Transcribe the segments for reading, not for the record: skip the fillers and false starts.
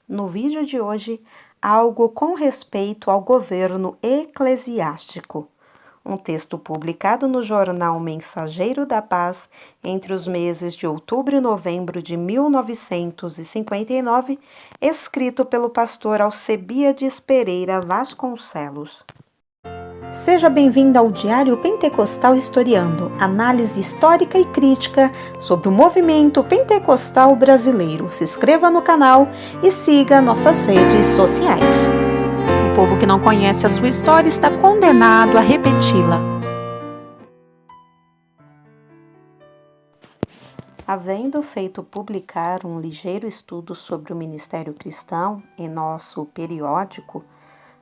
No vídeo de hoje, algo com respeito ao governo eclesiástico. Um texto publicado no jornal Mensageiro da Paz entre os meses de outubro e novembro de 1959, escrito pelo pastor Alcebiades Pereira Vasconcelos. Seja bem-vindo ao Diário Pentecostal Historiando, análise histórica e crítica sobre o movimento pentecostal brasileiro. Se inscreva no canal e siga nossas redes sociais. O povo que não conhece a sua história está condenado a repeti-la. Havendo feito publicar um ligeiro estudo sobre o ministério cristão em nosso periódico,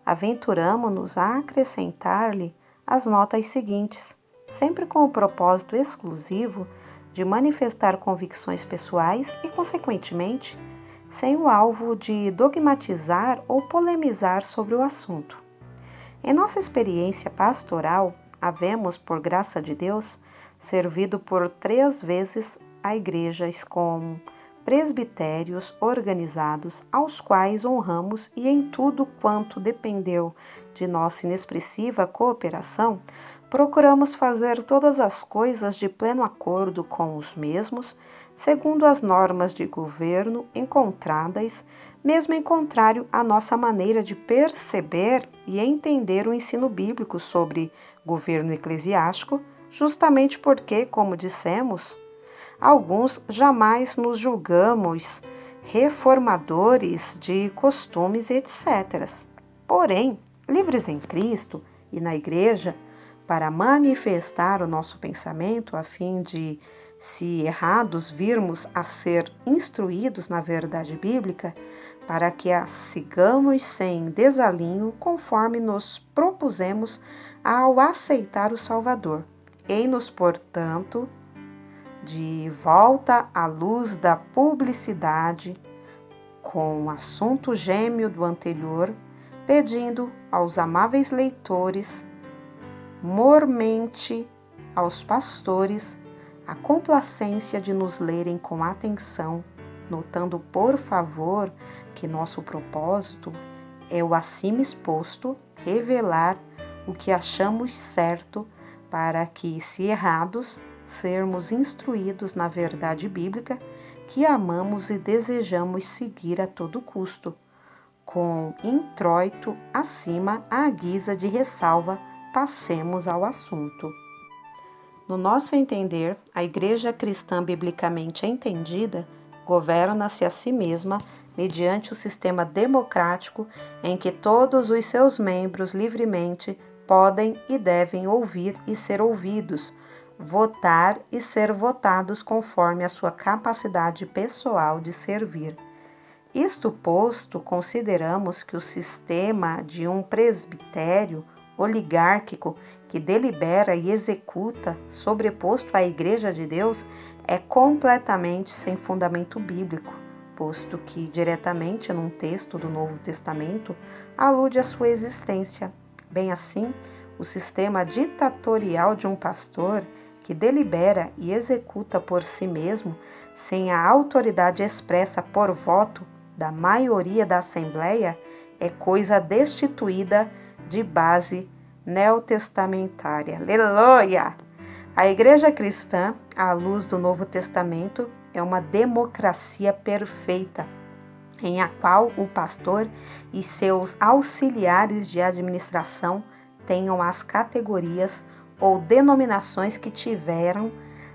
aventuramo-nos a acrescentar-lhe as notas seguintes, sempre com o propósito exclusivo de manifestar convicções pessoais e, consequentemente, sem o alvo de dogmatizar ou polemizar sobre o assunto. Em nossa experiência pastoral, havemos, por graça de Deus, servido por 3 vezes a igrejas com presbitérios organizados, aos quais honramos e em tudo quanto dependeu de nossa inexpressiva cooperação, procuramos fazer todas as coisas de pleno acordo com os mesmos, segundo as normas de governo encontradas, mesmo em contrário à nossa maneira de perceber e entender o ensino bíblico sobre governo eclesiástico, justamente porque, como dissemos, alguns jamais nos julgamos reformadores de costumes, etc. Porém, livres em Cristo e na Igreja, para manifestar o nosso pensamento, a fim de, se errados, virmos a ser instruídos na verdade bíblica, para que a sigamos sem desalinho, conforme nos propusemos ao aceitar o Salvador. Eis-nos, portanto, de volta à luz da publicidade, com o assunto gêmeo do anterior, pedindo aos amáveis leitores, mormente aos pastores, a complacência de nos lerem com atenção, notando, por favor, que nosso propósito é o acima exposto, revelar o que achamos certo, para que, se errados, sermos instruídos na verdade bíblica que amamos e desejamos seguir a todo custo, com introito acima à guisa de ressalva, passemos ao assunto. No nosso entender, a Igreja cristã biblicamente entendida governa-se a si mesma mediante o sistema democrático em que todos os seus membros livremente podem e devem ouvir e ser ouvidos, votar e ser votados conforme a sua capacidade pessoal de servir. Isto posto, consideramos que o sistema de um presbitério oligárquico que delibera e executa, sobreposto à Igreja de Deus, é completamente sem fundamento bíblico, posto que diretamente num texto do Novo Testamento alude à sua existência. Bem assim, o sistema ditatorial de um pastor que delibera e executa por si mesmo, sem a autoridade expressa por voto da maioria da Assembleia, é coisa destituída de base neotestamentária. Aleluia! A Igreja cristã, à luz do Novo Testamento, é uma democracia perfeita, em a qual o pastor e seus auxiliares de administração tenham as categorias ou denominações que tiveram,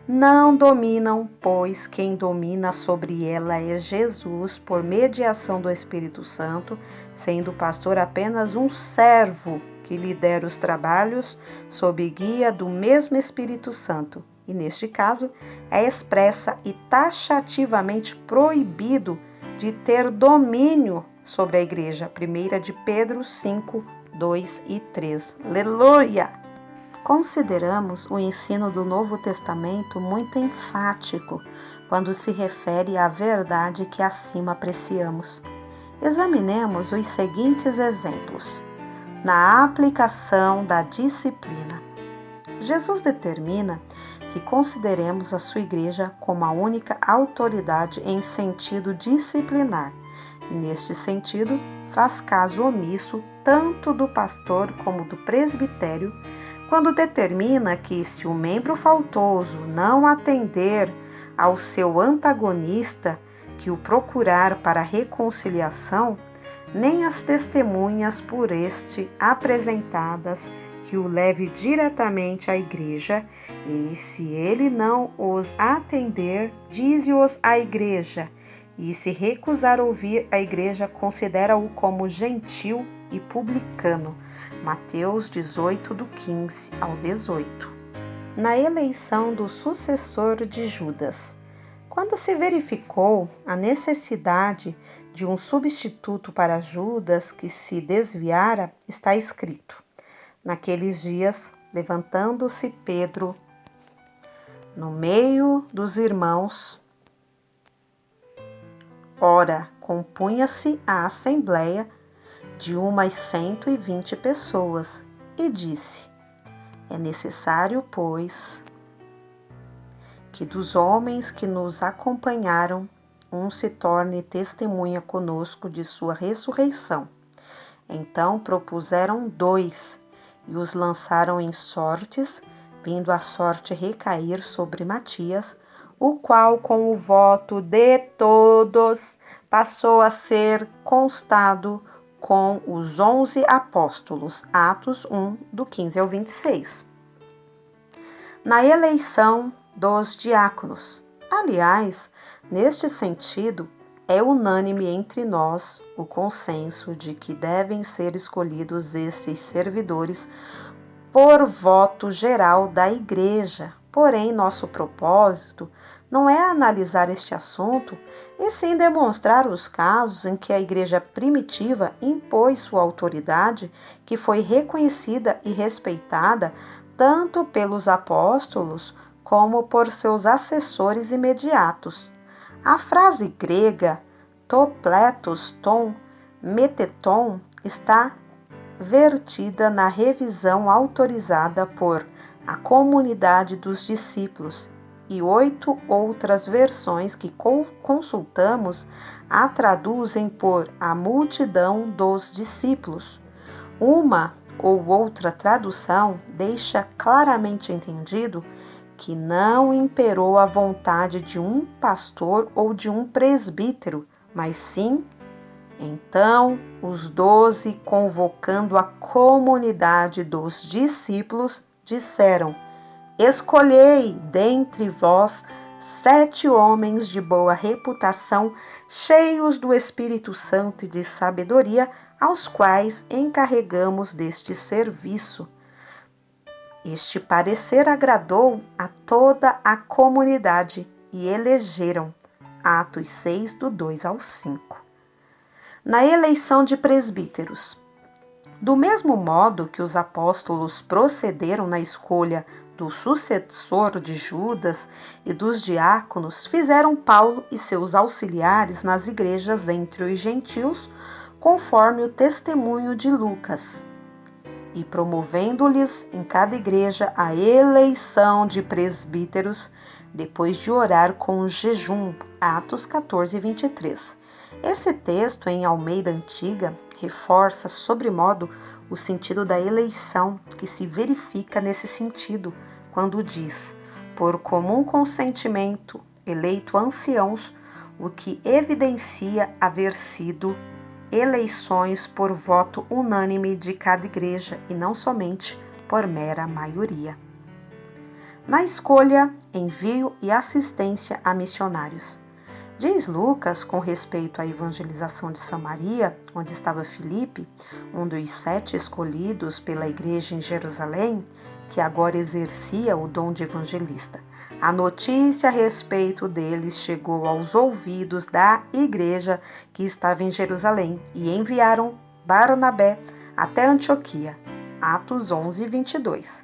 não dominam, pois quem domina sobre ela é Jesus, por mediação do Espírito Santo, sendo o pastor apenas um servo que lidera os trabalhos sob guia do mesmo Espírito Santo. E neste caso, é expressa e taxativamente proibido de ter domínio sobre a igreja. 1 de Pedro 5, 2 e 3. Aleluia! Consideramos o ensino do Novo Testamento muito enfático quando se refere à verdade que acima apreciamos. Examinemos os seguintes exemplos. Na aplicação da disciplina, Jesus determina que consideremos a sua igreja como a única autoridade em sentido disciplinar, e, neste sentido, faz caso omisso tanto do pastor como do presbitério, quando determina que, se o membro faltoso não atender ao seu antagonista que o procurar para reconciliação, nem as testemunhas por este apresentadas que o leve diretamente à igreja, e se ele não os atender, dize-os à igreja, e se recusar ouvir a igreja, considera-o como gentil e publicano. Mateus 18, do 15 ao 18. Na eleição do sucessor de Judas, quando se verificou a necessidade de um substituto para Judas que se desviara, está escrito: naqueles dias, levantando-se Pedro no meio dos irmãos, ora, compunha-se a assembleia de umas 120 pessoas, e disse: é necessário, pois, que dos homens que nos acompanharam, um se torne testemunha conosco de sua ressurreição. Então propuseram 2 e os lançaram em sortes, vindo a sorte recair sobre Matias, o qual, com o voto de todos, passou a ser constado com os 11 apóstolos. Atos 1, do 15 ao 26. Na eleição dos diáconos. Aliás, neste sentido, é unânime entre nós o consenso de que devem ser escolhidos esses servidores por voto geral da Igreja. Porém, nosso propósito não é analisar este assunto, e sim demonstrar os casos em que a Igreja primitiva impôs sua autoridade, que foi reconhecida e respeitada tanto pelos apóstolos como por seus assessores imediatos. A frase grega topletos ton meteton está vertida na revisão autorizada por a comunidade dos discípulos, e 8 outras versões que consultamos a traduzem por a multidão dos discípulos. Uma ou outra tradução deixa claramente entendido que não imperou a vontade de um pastor ou de um presbítero, mas sim, então, os 12, convocando a comunidade dos discípulos, disseram: escolhei dentre vós 7 homens de boa reputação, cheios do Espírito Santo e de sabedoria, aos quais encarregamos deste serviço. Este parecer agradou a toda a comunidade e elegeram. Atos 6, do 2 ao 5. Na eleição de presbíteros. Do mesmo modo que os apóstolos procederam na escolha do sucessor de Judas e dos diáconos, fizeram Paulo e seus auxiliares nas igrejas entre os gentios, conforme o testemunho de Lucas, e promovendo-lhes em cada igreja a eleição de presbíteros, depois de orar com jejum. Atos 14, 23. Esse texto, em Almeida Antiga, reforça sobremodo o sentido da eleição, que se verifica nesse sentido, quando diz: por comum consentimento, eleito anciãos, o que evidencia haver sido eleições por voto unânime de cada igreja e não somente por mera maioria. Na escolha, envio e assistência a missionários. Diz Lucas, com respeito à evangelização de Samaria, onde estava Filipe, um dos 7 escolhidos pela igreja em Jerusalém, que agora exercia o dom de evangelista. A notícia a respeito deles chegou aos ouvidos da igreja que estava em Jerusalém e enviaram Barnabé até Antioquia. Atos 11, 22.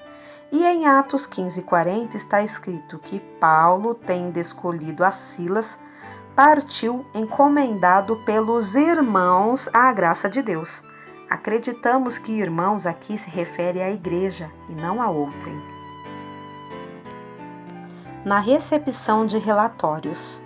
E em Atos 15, 40 está escrito que Paulo, tendo escolhido a Silas, partiu encomendado pelos irmãos à graça de Deus. Acreditamos que irmãos aqui se refere à igreja e não a outrem. Na recepção de relatórios.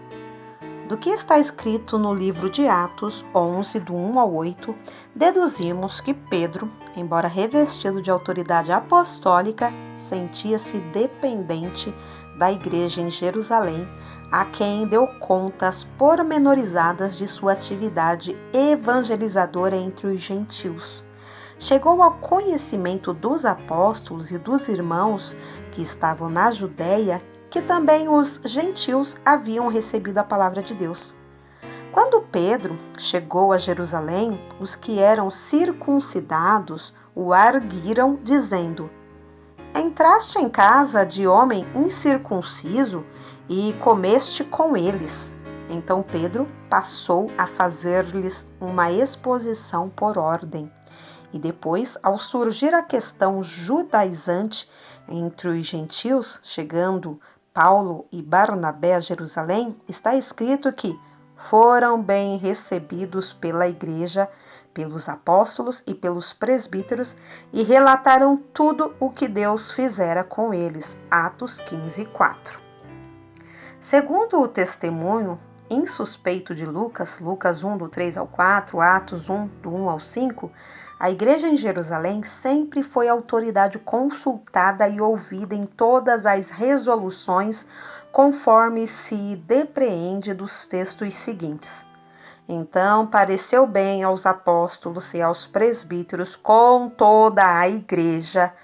Do que está escrito no livro de Atos 11, do 1 ao 8, deduzimos que Pedro, embora revestido de autoridade apostólica, sentia-se dependente da igreja em Jerusalém, a quem deu contas pormenorizadas de sua atividade evangelizadora entre os gentios. Chegou ao conhecimento dos apóstolos e dos irmãos que estavam na Judéia que também os gentios haviam recebido a palavra de Deus. Quando Pedro chegou a Jerusalém, os que eram circuncidados o arguiram, dizendo: Entraste em casa de homem incircunciso e comeste com eles. Então Pedro passou a fazer-lhes uma exposição por ordem. E depois, ao surgir a questão judaizante entre os gentios, chegando Paulo e Barnabé a Jerusalém, está escrito que foram bem recebidos pela igreja, pelos apóstolos e pelos presbíteros e relataram tudo o que Deus fizera com eles. Atos 15, 4. Segundo o testemunho insuspeito de Lucas 1, do 3 ao 4, Atos 1, do 1 ao 5, a igreja em Jerusalém sempre foi autoridade consultada e ouvida em todas as resoluções, conforme se depreende dos textos seguintes. Então pareceu bem aos apóstolos e aos presbíteros com toda a igreja,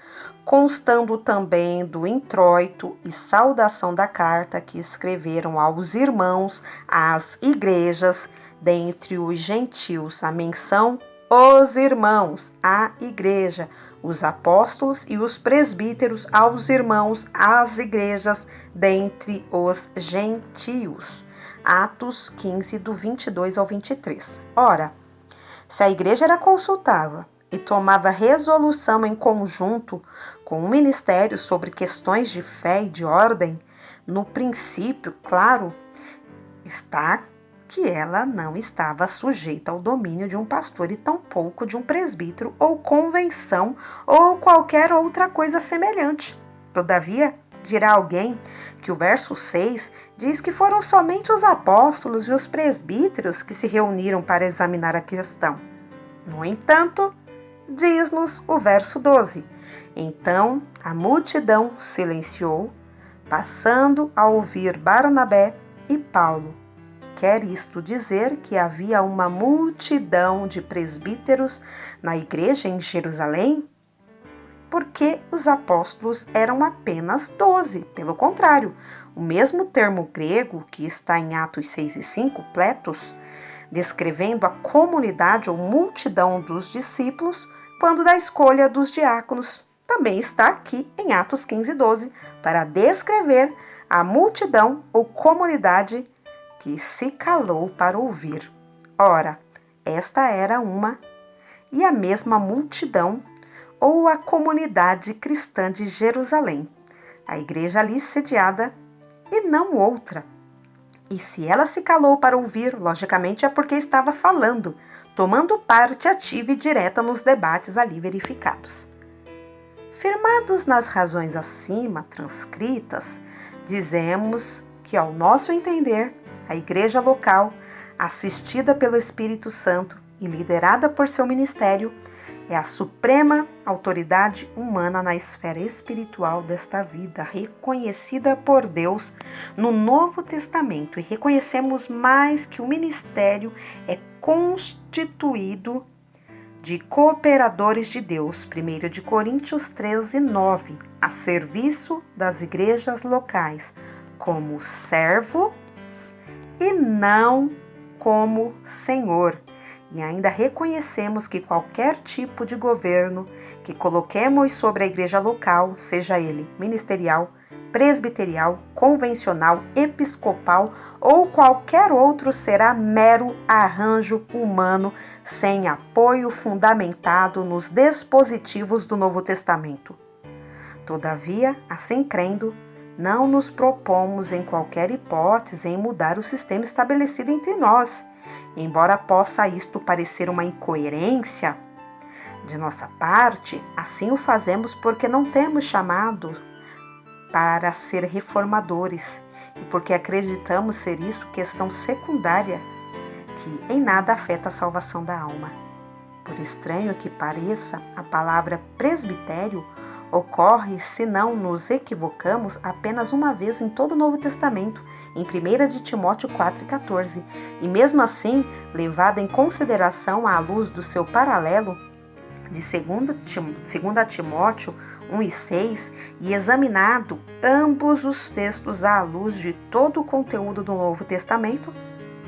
constando também do introito e saudação da carta que escreveram aos irmãos, às igrejas, dentre os gentios, a menção os irmãos, a igreja, os apóstolos e os presbíteros aos irmãos, às igrejas, dentre os gentios. Atos 15, do 22 ao 23. Ora, se a igreja era consultada e tomava resolução em conjunto com o ministério sobre questões de fé e de ordem, no princípio, claro, está que ela não estava sujeita ao domínio de um pastor e tampouco de um presbítero ou convenção ou qualquer outra coisa semelhante. Todavia, dirá alguém que o verso 6 diz que foram somente os apóstolos e os presbíteros que se reuniram para examinar a questão. No entanto, diz-nos o verso 12: Então a multidão silenciou, passando a ouvir Barnabé e Paulo. Quer isto dizer que havia uma multidão de presbíteros na igreja em Jerusalém? Porque os apóstolos eram apenas 12. Pelo contrário, o mesmo termo grego que está em Atos 6 e 5, pletos, descrevendo a comunidade ou multidão dos discípulos, quando da escolha dos diáconos, também está aqui em Atos 15 e 12, para descrever a multidão ou comunidade que se calou para ouvir. Ora, esta era uma e a mesma multidão ou a comunidade cristã de Jerusalém, a igreja ali sediada e não outra. E se ela se calou para ouvir, logicamente é porque estava falando, tomando parte ativa e direta nos debates ali verificados. Firmados nas razões acima transcritas, dizemos que, ao nosso entender, a igreja local, assistida pelo Espírito Santo e liderada por seu ministério, é a suprema autoridade humana na esfera espiritual desta vida, reconhecida por Deus no Novo Testamento. E reconhecemos mais que o ministério é constituído de cooperadores de Deus, 1 de Coríntios 13, 9, a serviço das igrejas locais, como servo e não como Senhor. E ainda reconhecemos que qualquer tipo de governo que coloquemos sobre a igreja local, seja ele ministerial, presbiterial, convencional, episcopal ou qualquer outro, será mero arranjo humano sem apoio fundamentado nos dispositivos do Novo Testamento. Todavia, assim crendo, não nos propomos em qualquer hipótese em mudar o sistema estabelecido entre nós, embora possa isto parecer uma incoerência de nossa parte. Assim o fazemos porque não temos chamado para ser reformadores e porque acreditamos ser isso questão secundária que em nada afeta a salvação da alma. Por estranho que pareça, a palavra presbitério ocorre, se não nos equivocamos, apenas uma vez em todo o Novo Testamento, em 1 de Timóteo 4,14, e mesmo assim, levada em consideração à luz do seu paralelo de 2 Timóteo 1,6, e examinado ambos os textos à luz de todo o conteúdo do Novo Testamento,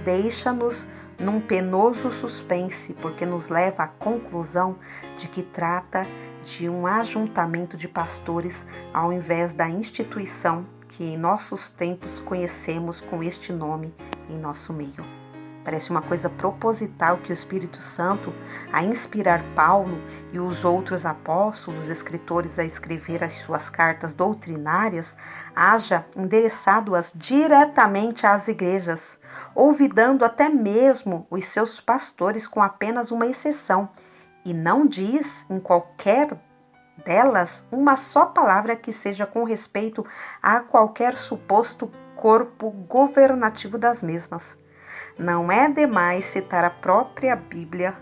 deixa-nos num penoso suspense, porque nos leva à conclusão de que trata de um ajuntamento de pastores ao invés da instituição que em nossos tempos conhecemos com este nome em nosso meio. Parece uma coisa proposital que o Espírito Santo, a inspirar Paulo e os outros apóstolos, escritores a escrever as suas cartas doutrinárias, haja endereçado-as diretamente às igrejas, olvidando até mesmo os seus pastores com apenas uma exceção, e não diz em qualquer delas uma só palavra que seja com respeito a qualquer suposto corpo governativo das mesmas. Não é demais citar a própria Bíblia.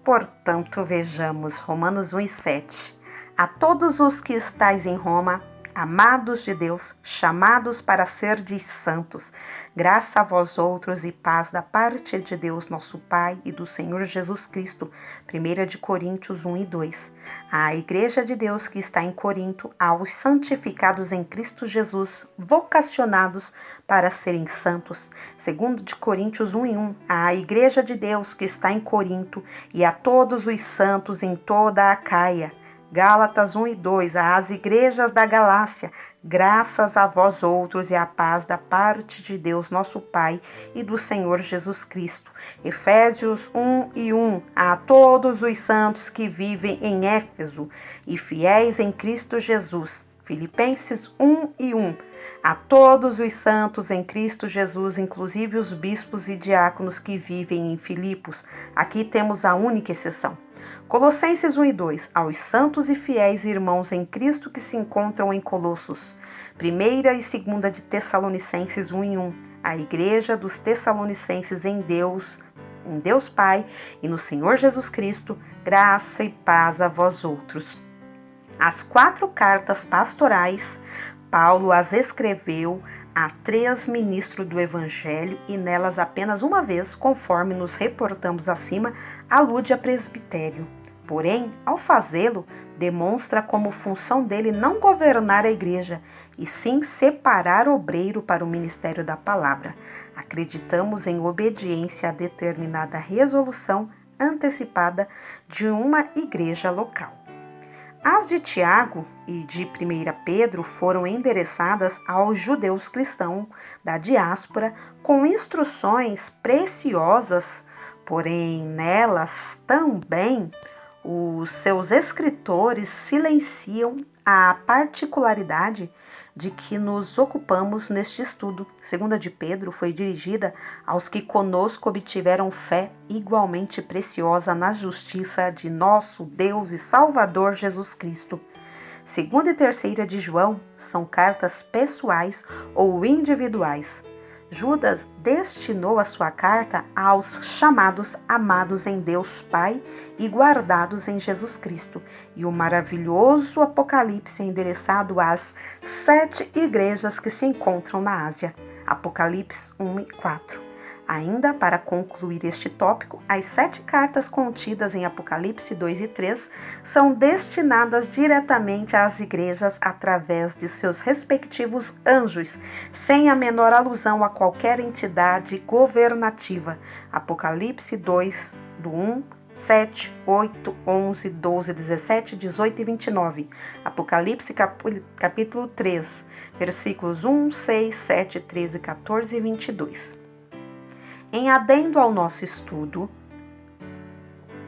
Portanto, vejamos Romanos 1,7. A todos os que estáis em Roma, amados de Deus, chamados para serdes santos, graça a vós outros e paz da parte de Deus nosso Pai e do Senhor Jesus Cristo. 1 de Coríntios 1:2. A Igreja de Deus que está em Corinto, aos santificados em Cristo Jesus, vocacionados para serem santos. 2 de Coríntios 1:1. A Igreja de Deus que está em Corinto e a todos os santos em toda a Acaia. Gálatas 1:2, às igrejas da Galácia, graças a vós outros e a paz da parte de Deus nosso Pai e do Senhor Jesus Cristo. Efésios 1:1, a todos os santos que vivem em Éfeso e fiéis em Cristo Jesus. Filipenses 1:1, a todos os santos em Cristo Jesus, inclusive os bispos e diáconos que vivem em Filipos. Aqui temos a única exceção. Colossenses 1:2, aos santos e fiéis irmãos em Cristo que se encontram em Colossos. 1 e 2 de Tessalonicenses 1:1, a igreja dos Tessalonicenses em Deus Pai e no Senhor Jesus Cristo, graça e paz a vós outros. As 4 cartas pastorais, Paulo as escreveu a 3 ministros do Evangelho e nelas apenas uma vez, conforme nos reportamos acima, alude a presbitério. Porém, ao fazê-lo, demonstra como função dele não governar a igreja, e sim separar obreiro para o ministério da palavra. Acreditamos em obediência a determinada resolução antecipada de uma igreja local. As de Tiago e de 1 Pedro foram endereçadas aos judeus cristãos da diáspora com instruções preciosas, porém nelas também os seus escritores silenciam a particularidade de que nos ocupamos neste estudo. 2 de Pedro foi dirigida aos que conosco obtiveram fé igualmente preciosa na justiça de nosso Deus e Salvador Jesus Cristo. 2 e 3 de João são cartas pessoais ou individuais. Judas destinou a sua carta aos chamados amados em Deus Pai e guardados em Jesus Cristo, e o maravilhoso Apocalipse é endereçado às 7 igrejas que se encontram na Ásia. Apocalipse 1:4. Ainda para concluir este tópico, as 7 cartas contidas em Apocalipse 2 e 3 são destinadas diretamente às igrejas através de seus respectivos anjos, sem a menor alusão a qualquer entidade governativa. Apocalipse 2, do 1, 7, 8, 11, 12, 17, 18 e 29. Apocalipse capítulo 3, versículos 1, 6, 7, 13, 14 e 22. Em adendo ao nosso estudo,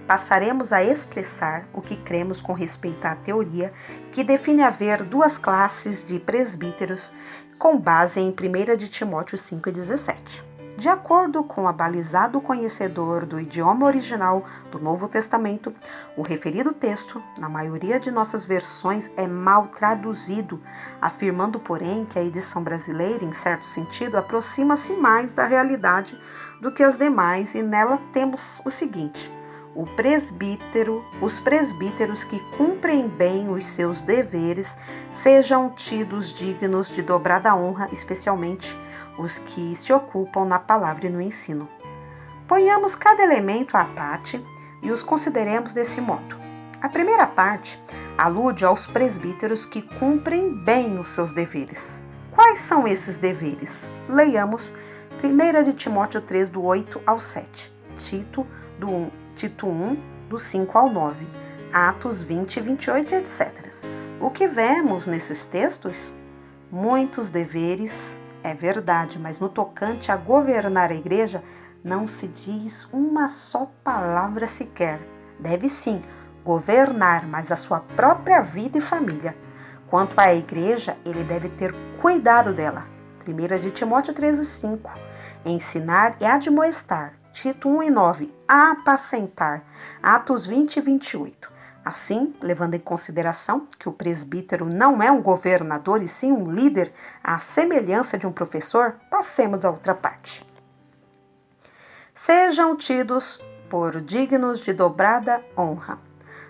passaremos a expressar o que cremos com respeito à teoria que define haver 2 classes de presbíteros com base em 1 de Timóteo 5:17. De acordo com o abalizado conhecedor do idioma original do Novo Testamento, o referido texto, na maioria de nossas versões, é mal traduzido, afirmando, porém, que a edição brasileira, em certo sentido, aproxima-se mais da realidade do que as demais, e nela temos o seguinte: os presbíteros que cumprem bem os seus deveres sejam tidos dignos de dobrada honra, especialmente os que se ocupam na palavra e no ensino. Ponhamos cada elemento à parte e os consideremos desse modo. A primeira parte alude aos presbíteros que cumprem bem os seus deveres. Quais são esses deveres? Leiamos 1 de Timóteo 3, do 8 ao 7, Tito 1, do 5 ao 9, Atos 20, 28, etc. O que vemos nesses textos? Muitos deveres, é verdade, mas no tocante a governar a igreja, não se diz uma só palavra sequer. Deve sim governar, mas a sua própria vida e família. Quanto à igreja, ele deve ter cuidado dela. 1 de Timóteo 13, 5. Ensinar e admoestar. Tito 1 e 9. Apacentar. Atos 20 e 28. Assim, levando em consideração que o presbítero não é um governador e sim um líder, à semelhança de um professor, passemos à outra parte. Sejam tidos por dignos de dobrada honra.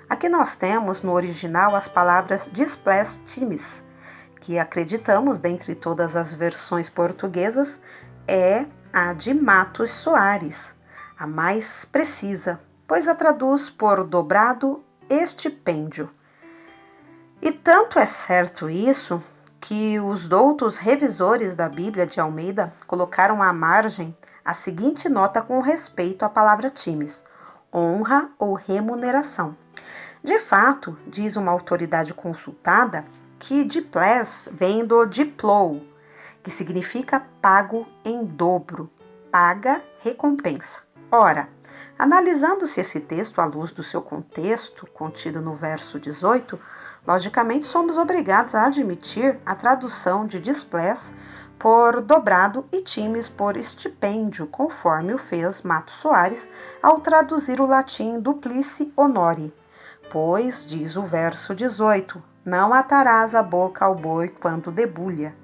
Aqui nós temos no original as palavras disples timis, que acreditamos, dentre todas as versões portuguesas, é a de Matos Soares, a mais precisa, pois a traduz por dobrado estipêndio. E tanto é certo isso que os doutos revisores da Bíblia de Almeida colocaram à margem a seguinte nota com respeito à palavra timis: honra ou remuneração. De fato, diz uma autoridade consultada que diplés vem do diplou, que significa pago em dobro, paga, recompensa. Ora, analisando-se esse texto à luz do seu contexto, contido no verso 18, logicamente somos obrigados a admitir a tradução de disples por dobrado e timis por estipêndio, conforme o fez Matos Soares ao traduzir o latim duplice honore. Pois, diz o verso 18, não atarás a boca ao boi quando debulha,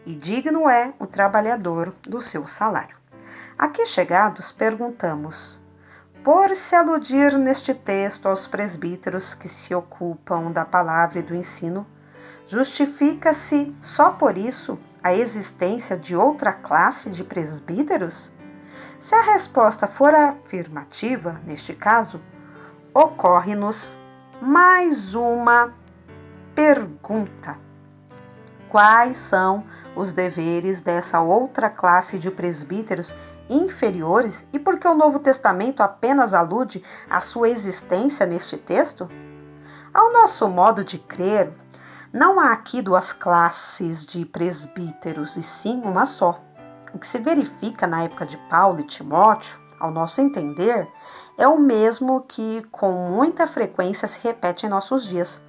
e digno é o trabalhador do seu salário. Aqui chegados, perguntamos: por se aludir neste texto aos presbíteros que se ocupam da palavra e do ensino, justifica-se só por isso a existência de outra classe de presbíteros? Se a resposta for afirmativa, neste caso, ocorre-nos mais uma pergunta: quais são os deveres dessa outra classe de presbíteros inferiores e por que o Novo Testamento apenas alude à sua existência neste texto? Ao nosso modo de crer, não há aqui duas classes de presbíteros, e sim uma só. O que se verifica na época de Paulo e Timóteo, ao nosso entender, é o mesmo que com muita frequência se repete em nossos dias.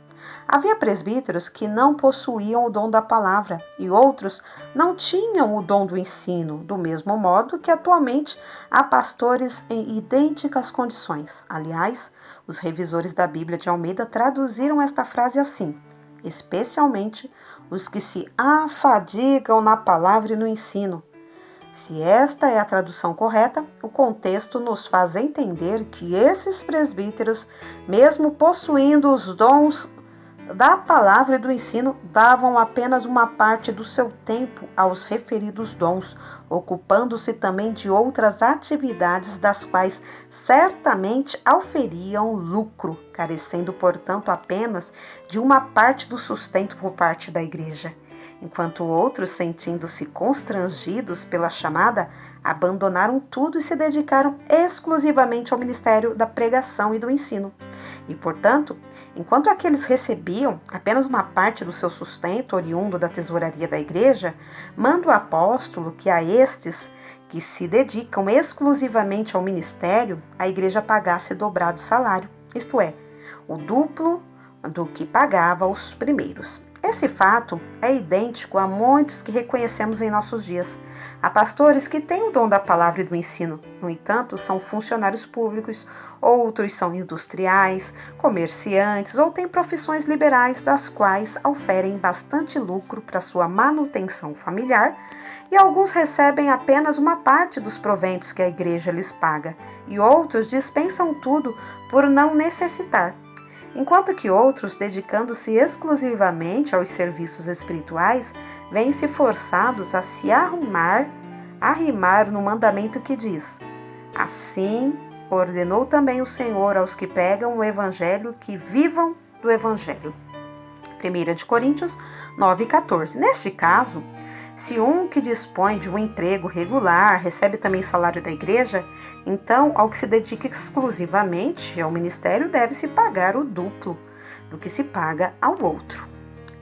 Havia presbíteros que não possuíam o dom da palavra e outros não tinham o dom do ensino, do mesmo modo que atualmente há pastores em idênticas condições. Aliás, os revisores da Bíblia de Almeida traduziram esta frase assim: especialmente os que se afadigam na palavra e no ensino. Se esta é a tradução correta, o contexto nos faz entender que esses presbíteros, mesmo possuindo os dons da palavra e do ensino, davam apenas uma parte do seu tempo aos referidos dons, ocupando-se também de outras atividades das quais certamente auferiam lucro, carecendo, portanto, apenas de uma parte do sustento por parte da igreja. Enquanto outros, sentindo-se constrangidos pela chamada, abandonaram tudo e se dedicaram exclusivamente ao ministério da pregação e do ensino. E, portanto, enquanto aqueles recebiam apenas uma parte do seu sustento oriundo da tesouraria da igreja, manda o apóstolo que a estes que se dedicam exclusivamente ao ministério, a igreja pagasse dobrado salário, isto é, o duplo do que pagava aos primeiros. Esse fato é idêntico a muitos que reconhecemos em nossos dias. Há pastores que têm o dom da palavra e do ensino, no entanto, são funcionários públicos, outros são industriais, comerciantes ou têm profissões liberais das quais oferem bastante lucro para sua manutenção familiar, e alguns recebem apenas uma parte dos proventos que a igreja lhes paga, e outros dispensam tudo por não necessitar. Enquanto que outros, dedicando-se exclusivamente aos serviços espirituais, vêm-se forçados a se arrimar no mandamento que diz: assim ordenou também o Senhor aos que pregam o Evangelho que vivam do Evangelho. 1 Coríntios 9,14. Neste caso, se um que dispõe de um emprego regular recebe também salário da igreja, então, ao que se dedica exclusivamente ao ministério, deve-se pagar o duplo do que se paga ao outro.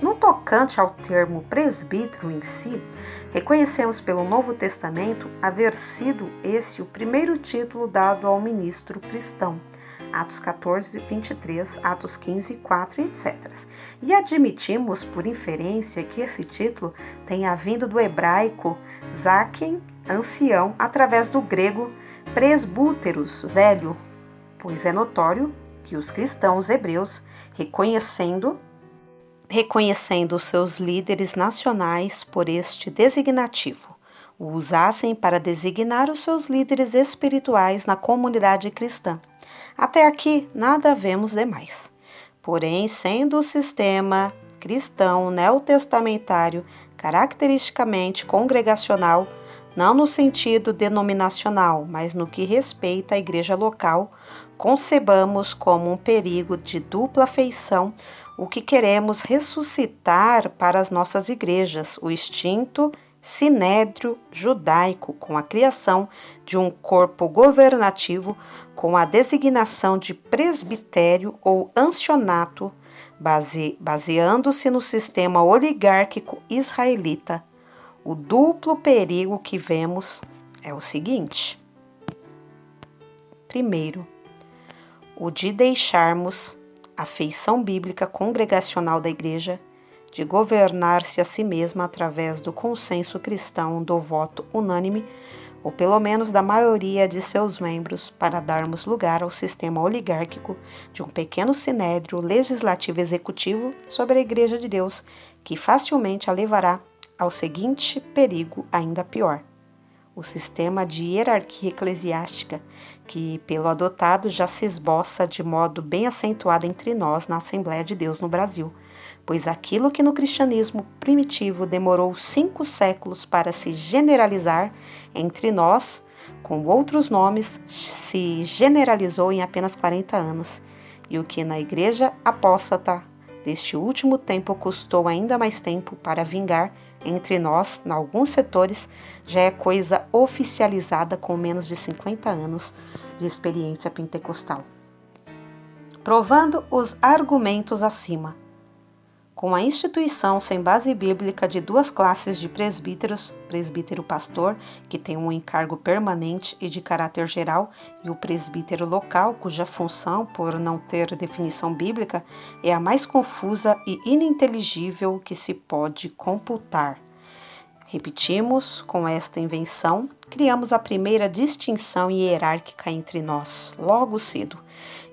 No tocante ao termo presbítero em si, reconhecemos pelo Novo Testamento haver sido esse o primeiro título dado ao ministro cristão. Atos 14, 23, Atos 15, 4, etc. E admitimos, por inferência, que esse título tenha vindo do hebraico zaken, ancião, através do grego presbúteros, velho, pois é notório que os cristãos hebreus, reconhecendo seus líderes nacionais por este designativo, o usassem para designar os seus líderes espirituais na comunidade cristã. Até aqui, nada vemos demais. Porém, sendo o sistema cristão neotestamentário caracteristicamente congregacional, não no sentido denominacional, mas no que respeita à igreja local, concebamos como um perigo de dupla feição o que queremos ressuscitar para as nossas igrejas, o extinto sinédrio judaico, com a criação de um corpo governativo com a designação de presbitério ou ancionato, baseando-se no sistema oligárquico israelita. O duplo perigo que vemos é o seguinte: primeiro, o de deixarmos a feição bíblica congregacional da igreja, de governar-se a si mesma através do consenso cristão do voto unânime, ou pelo menos da maioria de seus membros, para darmos lugar ao sistema oligárquico de um pequeno sinédrio legislativo executivo sobre a Igreja de Deus, que facilmente a levará ao seguinte perigo ainda pior: o sistema de hierarquia eclesiástica, que, pelo adotado, já se esboça de modo bem acentuado entre nós na Assembleia de Deus no Brasil, pois aquilo que no cristianismo primitivo demorou 5 séculos para se generalizar entre nós, com outros nomes, se generalizou em apenas 40 anos, e o que na igreja apóstata deste último tempo custou ainda mais tempo para vingar entre nós, em alguns setores, já é coisa oficializada com menos de 50 anos de experiência pentecostal. Provando os argumentos acima, com a instituição sem base bíblica de 2 classes de presbíteros, presbítero pastor, que tem um encargo permanente e de caráter geral, e o presbítero local, cuja função, por não ter definição bíblica, é a mais confusa e ininteligível que se pode computar. Repetimos, com esta invenção, criamos a primeira distinção hierárquica entre nós, logo cedo,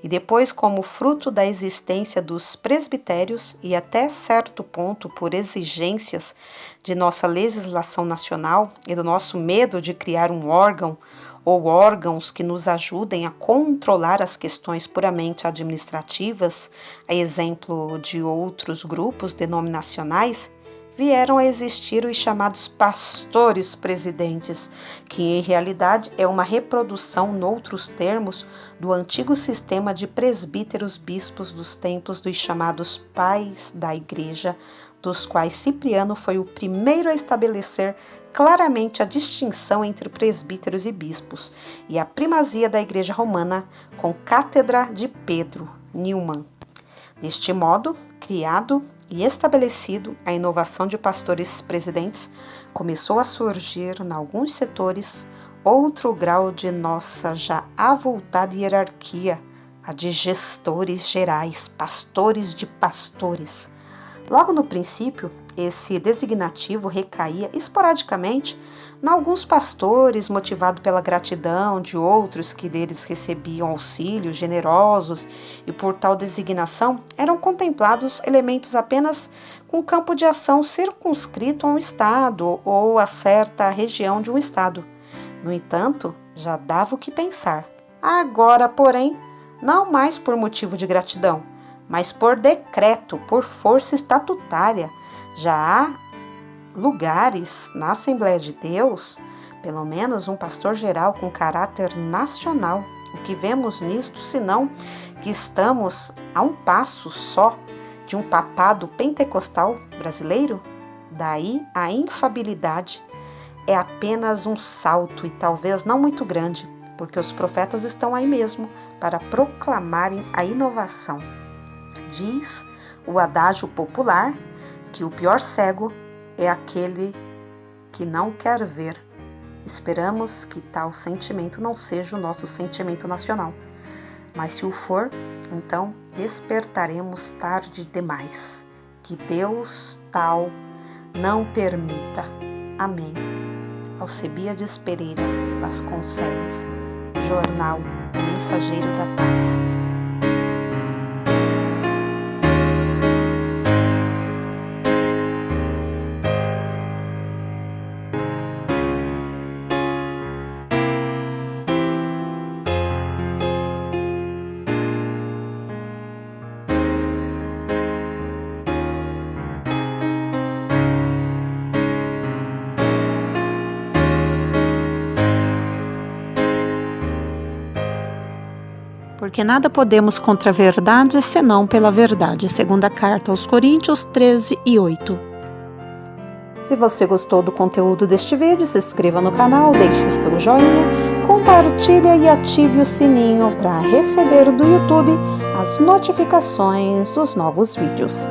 e depois, como fruto da existência dos presbitérios e até certo ponto por exigências de nossa legislação nacional e do nosso medo de criar um órgão ou órgãos que nos ajudem a controlar as questões puramente administrativas, a exemplo de outros grupos denominacionais, vieram a existir os chamados pastores presidentes, que em realidade é uma reprodução, noutros termos, do antigo sistema de presbíteros bispos dos tempos dos chamados pais da igreja, dos quais Cipriano foi o primeiro a estabelecer claramente a distinção entre presbíteros e bispos, e a primazia da igreja romana com cátedra de Pedro, Newman. Deste modo, criado e estabelecido, a inovação de pastores presidentes começou a surgir, em alguns setores, outro grau de nossa já avultada hierarquia, a de gestores gerais, pastores de pastores. Logo no princípio, esse designativo recaía esporadicamente em alguns pastores, motivado pela gratidão de outros que deles recebiam auxílios generosos, e por tal designação eram contemplados elementos apenas com campo de ação circunscrito a um estado ou a certa região de um estado. No entanto, já dava o que pensar. Agora, porém, não mais por motivo de gratidão, mas por decreto, por força estatutária, já há lugares na Assembleia de Deus, pelo menos um pastor-geral com caráter nacional. O que vemos nisto, senão que estamos a um passo só de um papado pentecostal brasileiro? Daí a infabilidade é apenas um salto e talvez não muito grande, porque os profetas estão aí mesmo para proclamarem a inovação. Diz o adágio popular que o pior cego é aquele que não quer ver. Esperamos que tal sentimento não seja o nosso sentimento nacional, mas se o for, então despertaremos tarde demais. Que Deus tal não permita. Amém. Alcebiades Pereira Vasconcelos, Jornal O Mensageiro da Paz. Porque nada podemos contra a verdade, senão pela verdade. Segunda carta aos Coríntios 13:8. Se você gostou do conteúdo deste vídeo, se inscreva no canal, deixe o seu joinha, compartilhe e ative o sininho para receber do YouTube as notificações dos novos vídeos.